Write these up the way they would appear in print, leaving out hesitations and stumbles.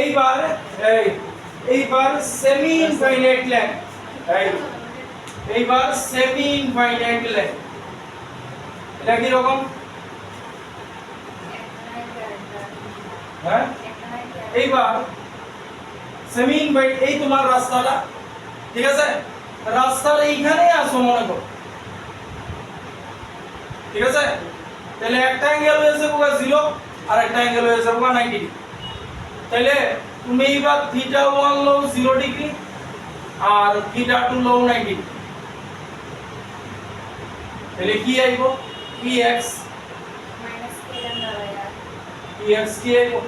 এইবার এইবার semi infinite length এইবার সেমি ইনফাইনাইট লেন্থ এটা কি রকম হ্যাঁ এইবার সেমি ইনফাইনাইট এই তোমার রাস্তাটা ঠিক আছে রাস্তাটা এইখানেই আসো মনে করো ঠিক আছে তাহলে একটা অ্যাঙ্গেল হয়েছে পুরো 0 আর একটা অ্যাঙ্গেল হয়েছে পুরো 90 ডিগ্রি তাহলে তুমি এইবার θ1 লও 0 ডিগ্রি আর θ2 লও 90 ডিগ্রি তাহলে কি আইবো px px কি আইবো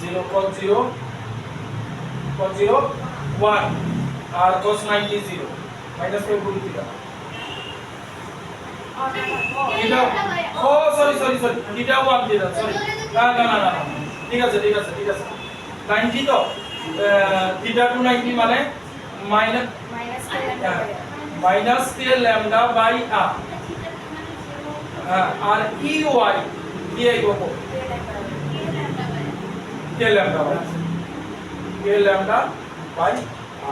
0.0 1 আর cos 90 0 মাইনাস 5 গুণ θ এটা ও সরি এটা 1 দিলাম সরি না ঠিক আছে 90 তো θ2 90 মানে minus k lambda by r আর ey কি আইবো k ল্যামডা বাই r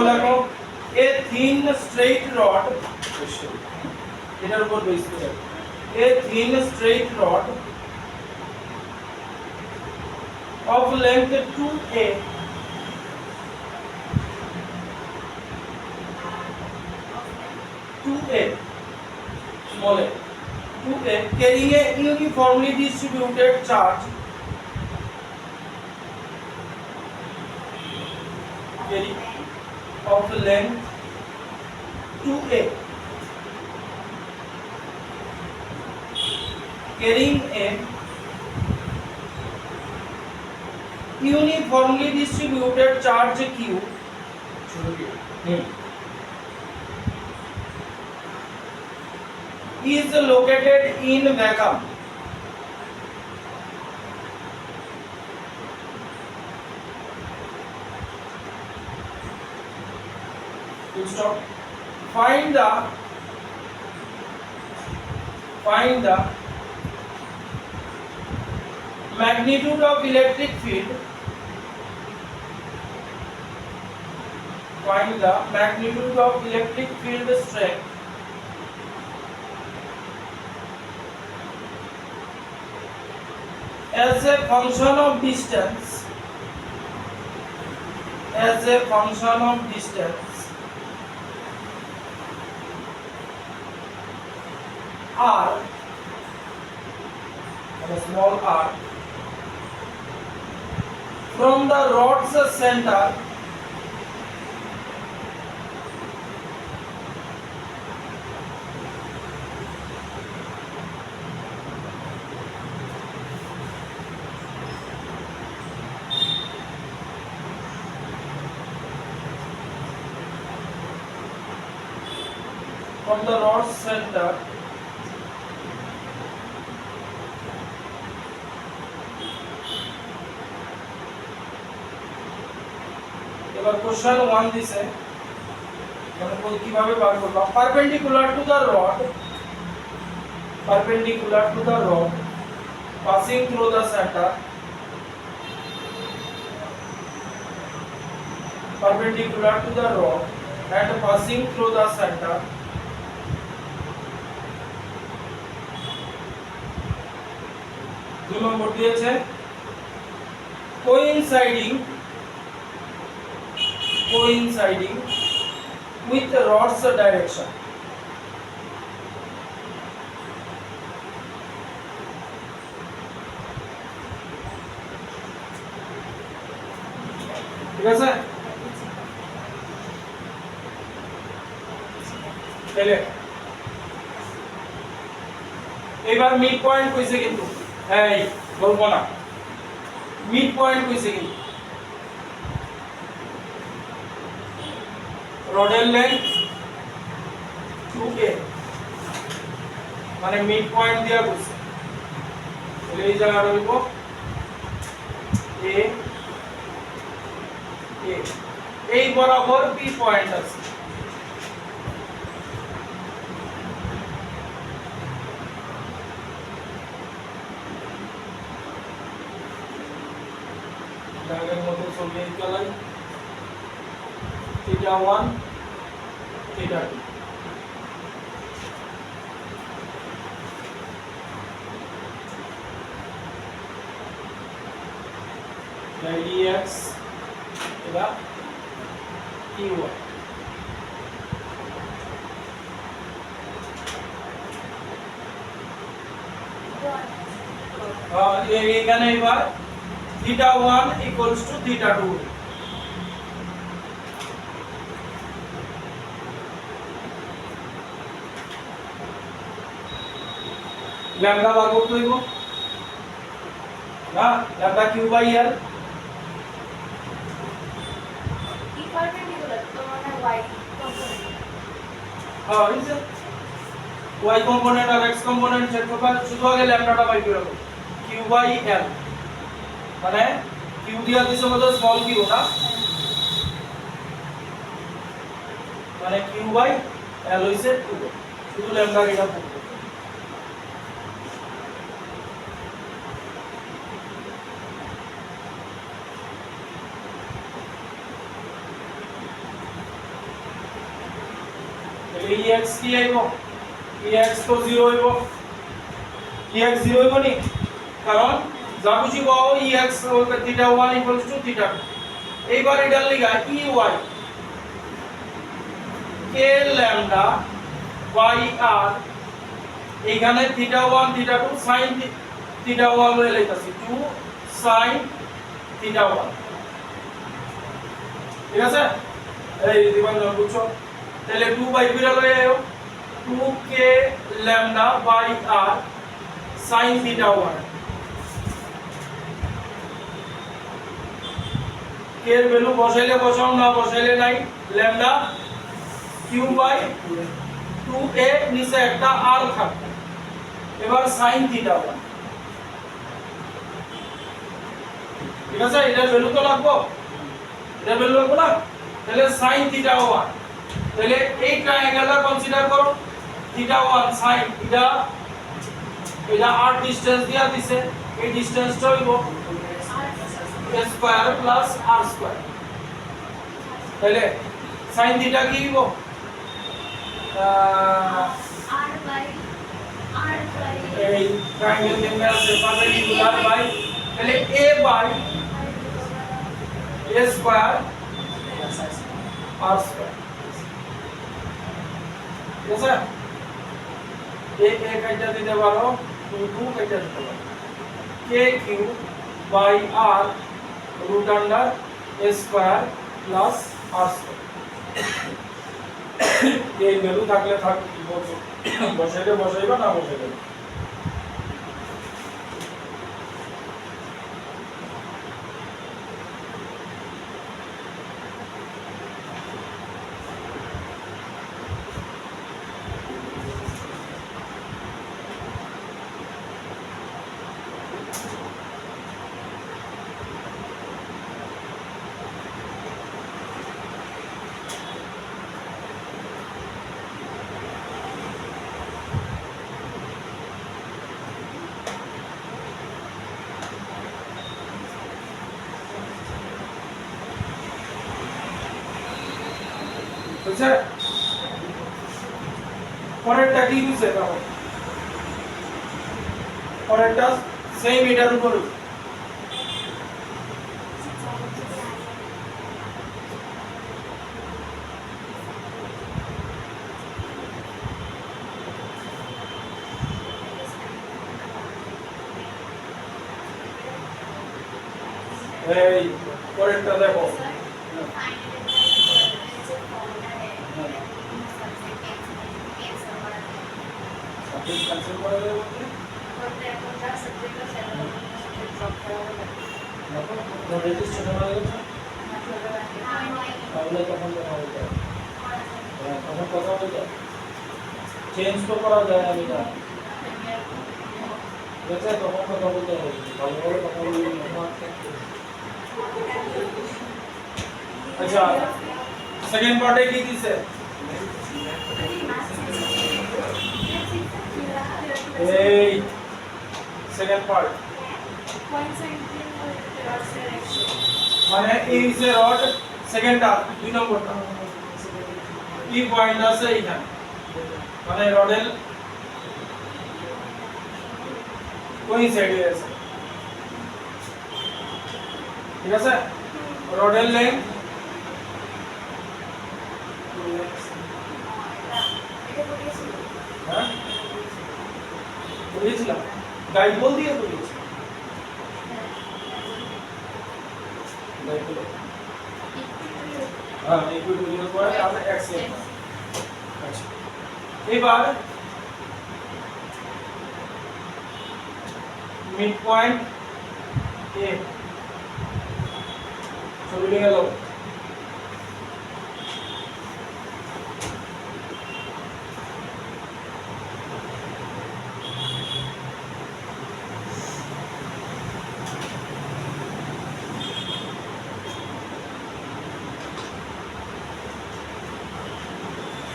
लगो a thin straight rod এটার উপর বেস করে a thin straight rod of length 2a small a 2a carrying a uniformly distributed charge of length 2a carrying a uniformly distributed charge q is located in vacuum stop find the magnitude of electric field strength as a function of distance r small r from the rod's center এবার question 1 দিছে মানে কিভাবে বার করব perpendicular to the rod passing through the center perpendicular to the rod and passing through the center দুই নম্বর দিয়েছে coinciding with the rod's direction ঠিক আছে তাহলে এবার মিড পয়েন্ট কইছে কিন্তু এই বলবো না মিড পয়েন্ট কইছে কিন্তু রডের লেন্থ 2a মানে মিড পয়েন্ট দিয়া কইছে তাহলে এই জায়গা রইব এ এ এই বরাবর বি পয়েন্ট আছে দাগের মতো ছবি চালাই থিটা 1 থিটা 2 dx এটা dy এখানে এবার theta 1 equals to theta 2 lambda বার করতে হইব না lambda q by l হ্যাঁ এই y component আর x component ক্ষেত্রফল শুধু আগে ল্যামডাটা বাই করে দেব q by l মানে q দিয়া দিছে মধ্যে স্মল q না মানে q by l হইছে 2 শুধু ল্যামডা এটা পড়বে ex কি আইব ex তো 0 হইব ex 0 হইব নি কারণ যা বুঝি পাও ex theta 1 equals to theta 2 এইবার এটার লিগা ey k lambda by r এখানে থিটা 1 থিটা 2 sin থিটা 1 হয়ে লাইতাছি 2 sin থিটা 1 ঠিক আছে এই দিবান বুঝছো তাহলে 2 বাই বিরা লয়ে আয়ো 2k lambda by r sin theta 1 k এর ভ্যালু বসাইলে বসাও না বসাইলে নাই ল্যামডা q বাই 2a নিচে একটা r থাকবে এবার sin থিটা 1 ঠিক আছে এটা ভ্যালু তো লাগবে এটা ভ্যালু লাগবে না তাহলে sin থিটা 1 তাহলে এই ট্রায়াঙ্গেলটা কনসিডার করো থিটা 1 sin এটা r ডিসটেন্স দিয়া দিছে এই ডিসটেন্সটা হইব a square plus r square তাহলে sin থিটা কি হইব r বাই এই ট্রায়াঙ্গেল নিম্নে আছে পারপেন্ডিকুলার বাই তাহলে a by a square r square ঠিক আছে a কাটা দিতে পারো 2 কাটা দিতে পারো k Q by r root under a square plus r square এই ভ্যালু থাকলে থাক বসাইলে বসাইবা না বসাইলে বুঝছে পরেরটা কি বুঝছে তাহলে পরেরটা সেম এটার উপর এই পরেরটা দেখো कैंसिल করা যাবে বলতে এখন যা সাবজেক্ট আছে ড্রপ করা হবে তো রেজিস্ট্রেশন হয়ে গেছে তাহলে তখন কথা বলতে তখন কথা বলতে চেঞ্জ তো করা যায় আমি না আছে তখন কথা বলতে হবে ভালোভাবে কথা বললে আচ্ছা সেকেন্ড পার্টে কি দিছে এই সেকেন্ড পার্ট মানে এই যে রড সেকেন্ড আর দুই নম্বরটা কি পয়েন্ট আছে এখানে মানে রডের কোন সাইডে আছে ঠিক আছে রডের লেন্থ হ্যাঁ বুঝেছিলাম গাইড বল দিয়ে বুঝেছি হ্যাঁ ইকুইটোরিয়াল পয়েন্ট আর এক্সিয়াল আচ্ছা এবার মিড পয়েন্ট এ চলে গেল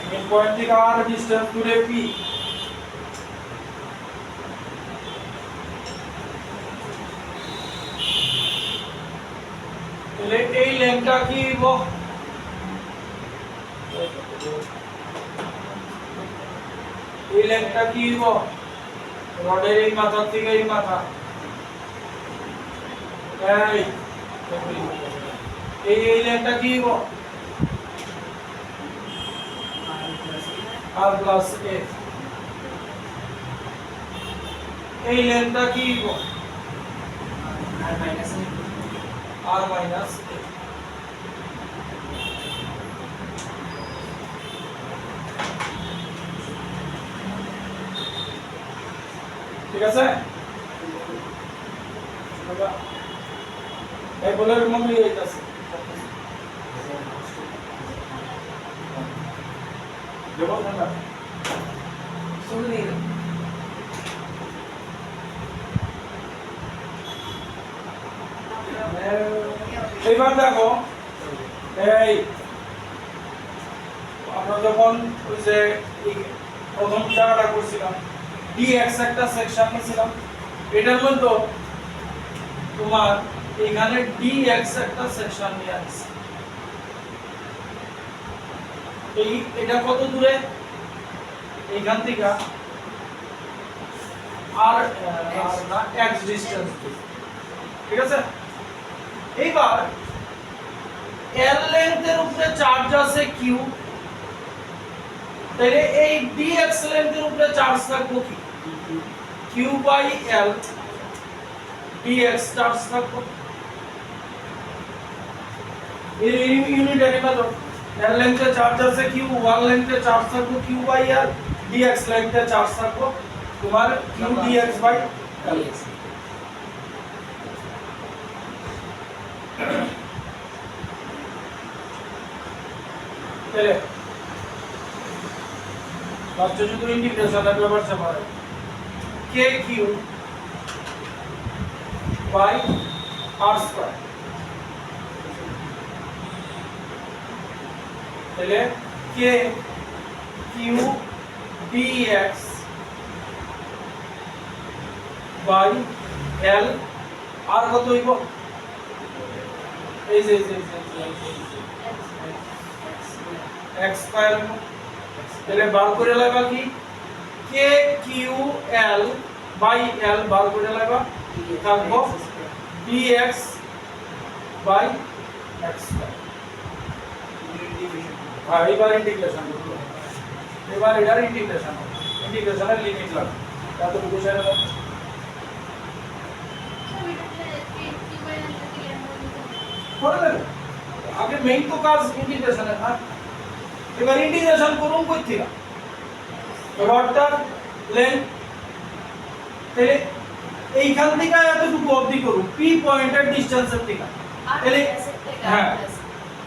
মিড পয়েন্ট থেকে আর ডিসটেন্স দূরে পি তাহলে এই লেন্থটা কি হবো এই লেন্থটা কি হবো রডের এই মাথা থেকে এই মাথা এই লেন্থটা কি হবো আর প্লাস এ এই লেন্থটা কি হবো আর মাইনাস এ ঠিক আছে এই বলের মধ্যে এইটাছে দেবো না শুনে নিন এইবার দেখো এই আমরা যখন ওই যে প্রথম জায়গাটা করছিলাম dx একটা সেকশন নিয়েছিলাম এটার মধ্যে তোমার এখানে dx একটা সেকশন নিয়ে আসছে এই এটা কত দূরে এইখান থেকে আর না x ডিসটেন্স ঠিক আছে এইবার l লেন্থের উপরে চার্জ আছে q তাহলে এই dx লেন্থের উপরে চার্জ থাকবে কি q by l dx charge থাকবে এই ইউনিটারি মেথড l লেন্থে চার্জ আছে q 1 লেন্থে চার্জ থাকবে q বাই l dx লেন্থে চার্জ থাকবে তোমার q dx বাই l তাহলে লাস্টে যদি ইন্টিগ্রেশনের ব্যাপার সবাই কে কিউ বাই আর স্কয়ার তাহলে কে কিউ ডিএক্স বাই এল আর কত হইব এই যে x স্কয়ার তাহলে বার করে লাগা কি কে কিউ এল বাই এল বার করে লাগা থাকবো dx বাই x স্কয়ার আর এবার ইন্টিগ্রেশন করব এবার এটার ইন্টিগ্রেশনের লিমিট লাগবে এত বুঝায় না করে দেবে আগে মেইন তো কাজ ইন্টিগ্রেশনের না এবার ইন্টিগ্রেশন করুন কই থেকে রডটার লেন্থ তাহলে এইখান থেকে এতটুকু অবধি করুন পি পয়েন্টের ডিসটেন্সের থেকে তাহলে হ্যাঁ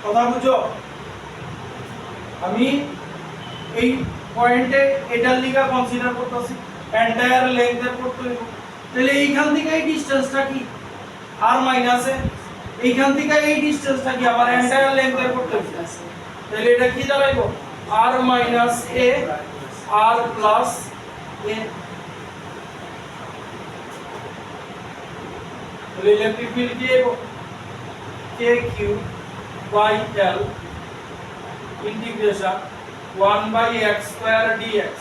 কথা বুঝো আমি এই পয়েন্টে এটার লিগা কনসিডার করতেছি এন্টায়ার লেন্থের করতে তাহলে এইখান থেকে এই ডিসটেন্সটা কি r মাইনাস a, এইখান থেকে এই ডিসটেন্সটা কি আবার এন্টায়ার লেন্থের করতে হবে। তাহলে এটা কি দাঁড়াইবো r minus a r plus a। তাহলে ইলেকট্রিক ফিল্ড কি হবে k q by l integration 1 by x square dx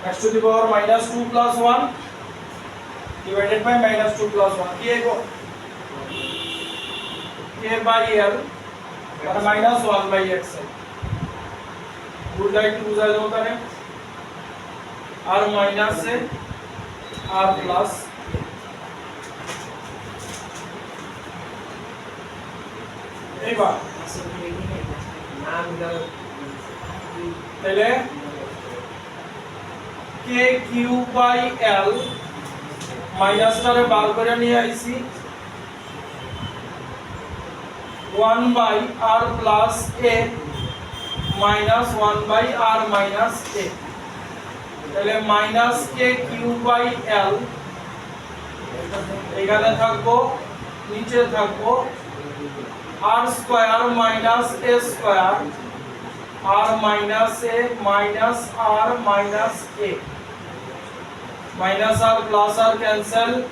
x to the power minus 2 plus 1 divided by minus 2 plus 1 কি হবে k by l और minus 1 by x है उल्टा एक दूसरा जो होता है r minus से r plus এবার তাহলে k q by l মাইনাসটারে বার করে নিয়ে আইছি 1 by r plus a minus 1 by r minus a তাহলে minus k q by l এখানে থাকবো নিচে থাকবো r square minus a square r minus a minus r minus a minus r plus r cancel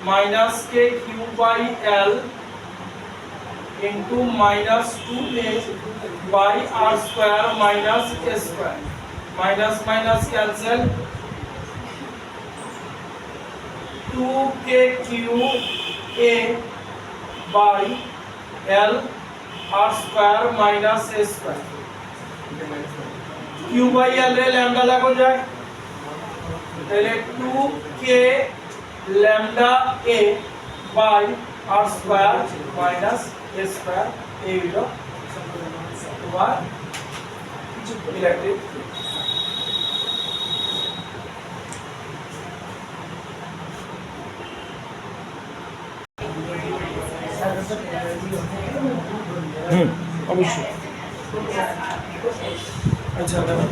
minus k q by l into minus 2a by r square minus a square minus minus cancel 2kq a by l r square minus a square q by l রে lambda লাগো যায় তাহলে 2k lambda a by r square minus a square এই হলো তোমার electric অবশ্যই আচ্ছা দেখো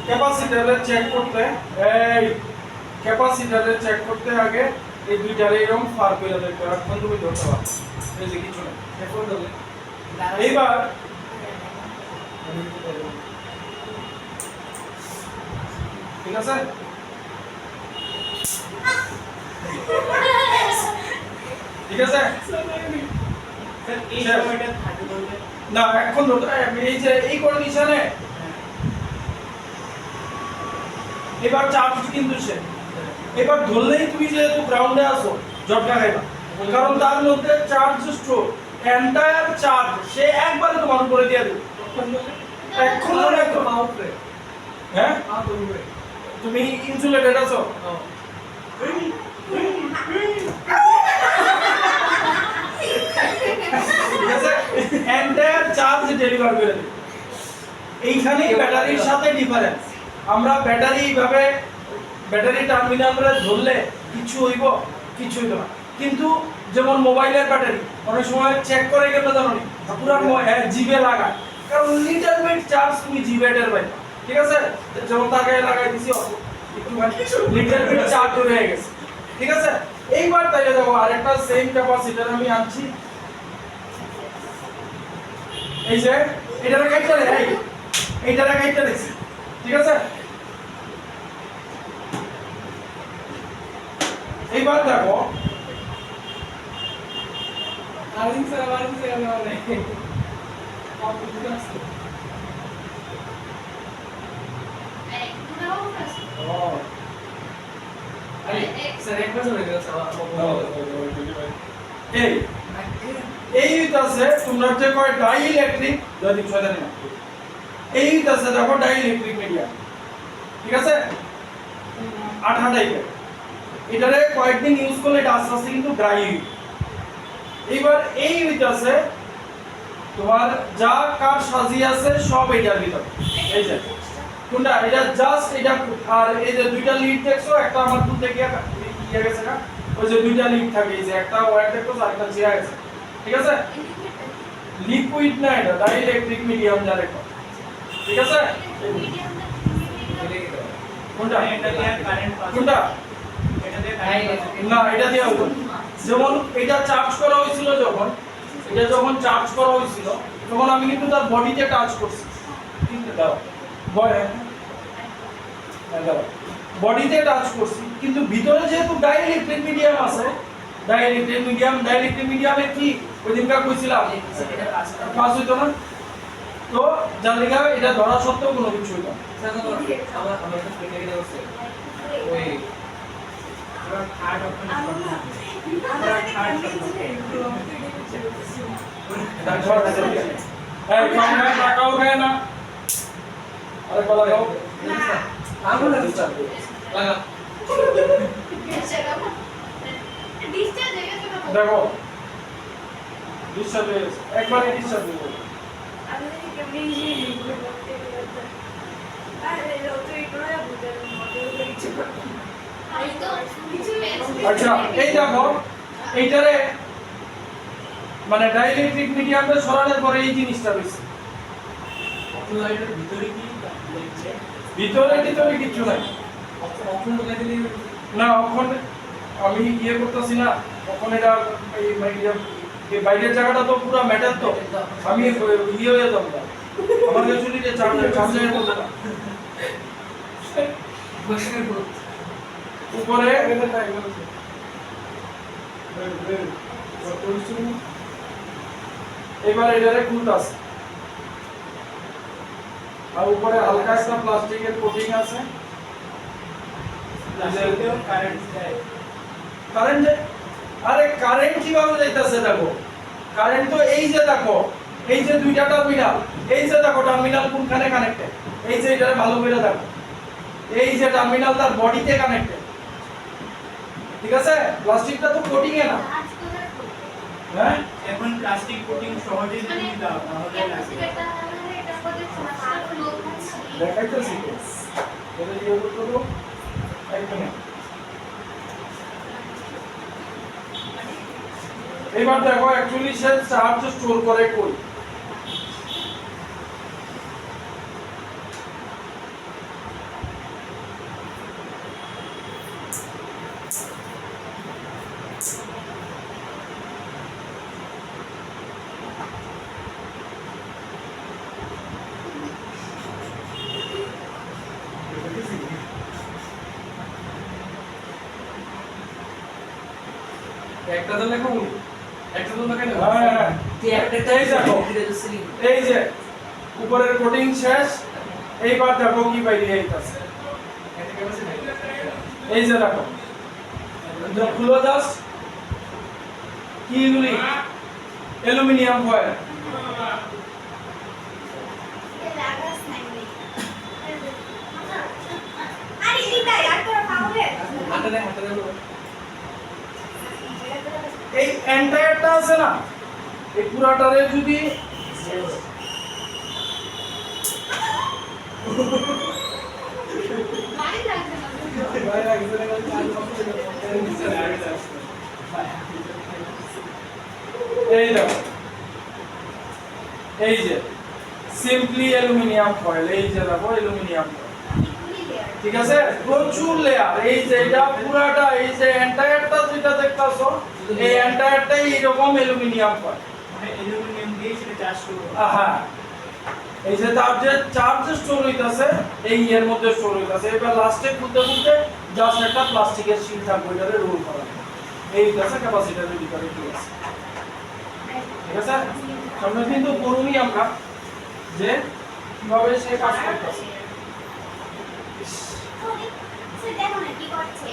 ক্যাপাসিটরে চেক করতে এই ক্যাপাসিটরে চেক করতে আগে এই দুইটারে এরকম ফার করে দেখতে হবে এখন তুমি ধরতে পারো এই যে কিছু না এখন ধরলে এইবার ঠিক আছে ঠিক আছে না এখন ধরতে এই যে এই কন্ডিশনে এবার চার্জ কিন্তু সে এবার ধরলেই তুমি যেহেতু গ্রাউন্ডে আসো ঝটকা খাইবা কারণ তার মধ্যে চার্জ স্টোর এন্টায়ার চার্জ সে একবারে তোমার উপরে দিয়ে দেবে এখন একদম হ্যাঁ তুমি ইনসুলেটেড আছো ঠিক আছে এন্টায়ার চার্জ ডেলিভার করে দেবে এইখানে ব্যাটারির সাথে ডিফারেন্স আমরা ব্যাটারি এইভাবে ব্যাটারি টার্মিনালে ধরলে কিছু হইব কিছু হইব না কিন্তু যেমন মোবাইলের ব্যাটারি অনেক সময় চেক করে গেলে জানো নি পুরো জিবে লাগায় কারণ লিটল বিট চার্জ তুমি জিবেটের ভাই ঠিক আছে যেমন তাকে লাগাই দিছি একটু লিটল বিট চার্জ হয়ে গেছে ঠিক আছে এইবার তাইলে দেখো আরেকটা সেম ক্যাপাসিটর আমি আনছি এই যে এটারে কাটতে দেই এইটারে কাটতে দিছি ঠিক আছে এইবার দেখো Aling sa ano na eh. Oh. Ali, sa request mo rin sa এই এই আছে তোমরা যে কয় ডাই ইলেকট্রিক যদি ছয় না এই আছে দেখো ডাই ইলেকট্রিক মিডিয়া ঠিক আছে আঠা টাইপের এটারে কয়েকদিন ইউজ করলে এটা আস্তে আস্তে কিন্তু ড্রাই এইবার এই আছে তোমার যা কার সাজিয়ে আছে সব এটার ভিতর এই যে কোনটা এটা জাস্ট এটা আর এই যে দুইটা লিড দেখছো একটা আমার দুধ থেকে ইয়ে গেছে না ওই যে দুইটা লিড থাকে এই যে একটা ওয়্যার দেখছো আর একটা জিরা গেছে ঠিক আছে লিকুইড না, এটা ডাইইলেকট্রিক মিডিয়াম যারে কয়। ঠিক আছে? কোনটা? কোনটা? না, এটা দিয়ে হতো যেমন এটা চার্জ করা হয়েছিল, যখন এটা যখন চার্জ করা হয়েছিল তখন আমি কিন্তু তার বডিতে টাচ করছি। কিন্তু দাও বডিতে টাচ করছি, কিন্তু ভিতরে যেহেতু ডাইইলেকট্রিক মিডিয়াম আছে, ডাইইলেকট্রিক মিডিয়ামে কি ওই দিনকা কইছিলাম পাস হইতো না, তো যার লিগা এটা ধরা সত্ত্বেও কোনো কিছু হইতো না। আমার একটা ফ্রেন্ড এর আছে ওই পুরো থার্ড অপশন এই কম না টাকাও খায় না, আরে বলা যাও আমি না ডিসটার্ব লাগা ডিসচার্জ হয়ে গেছে না? দেখো ডিসচার্জ হয়ে গেছে, একবারে ডিসচার্জ হয়ে গেছে। আমি কেমনি এগুলো করতে গেলাম। আরে তো এগুলো বুঝার মডেল কিছু করতে না। আমি তো কিছু আচ্ছা এই দেখো এইটারে মানে ডাইইলেকট্রিক মিডিয়ামে সরানোর পরে এই জিনিসটা হইছে, অপশনের ভিতরে কি লিখছে ভিতরে কিছু নাই অপশন লাগাই দিলে না। এখন আমি ইয়ে করতেছি না, এখন এটা এই বাইরের জায়গাটা তো পুরো ম্যাটার, তো আমি ইয়ে হয়ে যাবো না, আমার চুলিতে চার্জারের মতো না। বসে উপরে এবার এটারে খুলতাছে, আর উপরে হালকা একটা প্লাস্টিকের কোটিং আছে। কারেন্ট, আরে কারেন্ট কিভাবে যাইতাছে দেখো, কারেন্ট তো এই যে দেখো, এই যে দুইটা টার্মিনাল, এই যে দেখো টার্মিনাল কোনখানে কানেক্টেড, এই যে এটা ভালো করে দেখো, এই যে টার্মিনাল তার বডিতে কানেক্টেড। ঠিক আছে, প্লাস্টিকটা তো কোটিং এ না, আজ কোথায় হ্যাঁ এখন প্লাস্টিক কোটিং সহজেই মানে তুমি দাও তাহলে লাগে ক্যাপাসিটরটা মানে এটা করে চার্জটা ফ্লো হচ্ছে। দেখাইতেছি তো, এটা ইয়ে করবো এক মিনিট। এবার দেখো অ্যাকচুয়ালি সে চার্জ স্টোর করে কই, একটা তো লেখা বলি একটা তো লেখা না হ্যাঁ যে একটা এই দেখো, এই যে উপরের কোটিং শেষ, এইবার দেখো কি বাইরে আইতাছে, এটা কেমন আছে এই যে দেখো এটা খুলো জাস্ট, কি এগুলি অ্যালুমিনিয়াম ফয়েল। এই লাগাস নাই রে। আরে এটা আর তোরা পাওবে। হাতে দে এই এন্টায়ারটা আছে না, এই পুরাটারে যদি বাড়ি লাগবে না। এই দেখো, এই যে সিম্পলি অ্যালুমিনিয়াম ফয়েল, এই যে দেখো অ্যালুমিনিয়াম ফয়েল। ঠিক আছে, প্রচুর লেয়ার, এই যে এটা পুরাটা, এই যে এন্টায়ারটা যেটা দেখতাছো, এই এন্টায়ারটাই এরকম অ্যালুমিনিয়াম ফয়েল। মানে অ্যালুমিনিয়াম দিয়ে সেটা চাষ করব হ্যাঁ, এই যে তার যে চার্জ স্টোর হইতাছে এই এর মধ্যে স্টোর হইতাছে। এবার লাস্টে খুলতে জাস্ট একটা প্লাস্টিকের শিল থাকবে, এটারে রোল করা, এই হইতাছে ক্যাপাসিটরের ভিতরে কি আছে। ঠিক আছে, সামনে কিন্তু করুনি আমরা যে কিভাবে সে কাজ করতেছে। সে দেখো না কি করছে।